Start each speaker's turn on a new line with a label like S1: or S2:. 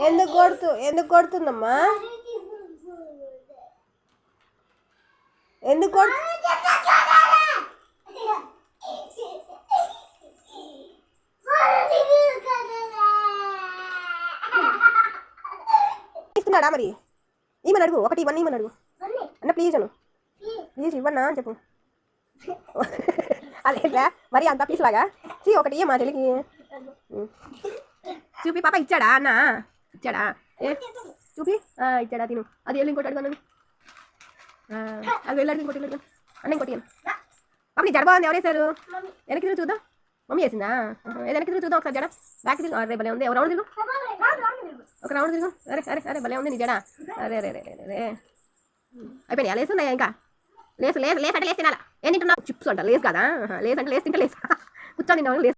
S1: ఎందుకు కొడుతుందమ్మా? ఎందుకు ఇస్తున్నాడా మరి? ఏమని అడుగు, ఒకటి ఇవన్నీ ఇవ్వని అడుగు అన్న, ప్లీజ్ అను, ప్లీజ్ ఇవ్వన్నా అని చెప్పు. అదేట్లా మరి అంత పీస్ లాగా ఒకటి మా చెల్లికి చూపి. పాప ఇచ్చాడా అన్న? ఇచ్చాడా? చూపి. ఇచ్చాడా? తిను. అది వెళ్ళి ఇంకోటి అడుగు. అది వెళ్ళాడు ఇంకోటి అన్న, ఇంకోటి పాప. నీ జడ బాగుంది, ఎవరేసారు? వెనక్కి తిరుగు చూద్దాం. మమ్మీ వేసిందా? వెనక్కి తిరుగు చూద్దాం ఒకసారి జడ. బ్యాక్ తిరుగు. అరే భలే ఉంది. ఒక రౌండ్ తిరుగు, ఒక రౌండ్ తిరుగు. అరే అరే అరే భలే ఉంది నీ జడ. అరే అరే అరే అరే అయిపోయినాయా? లేసు ఉన్నాయా ఇంకా? లేసు లేసు లేసు అంటే లేసు తినాలా? ఏం తింటున్నావు? చిప్స్ అంట. లేసు కదా? లేసు అంటే లేసు తింటే లేసు కూర్చొని తిన్నావు. లేసు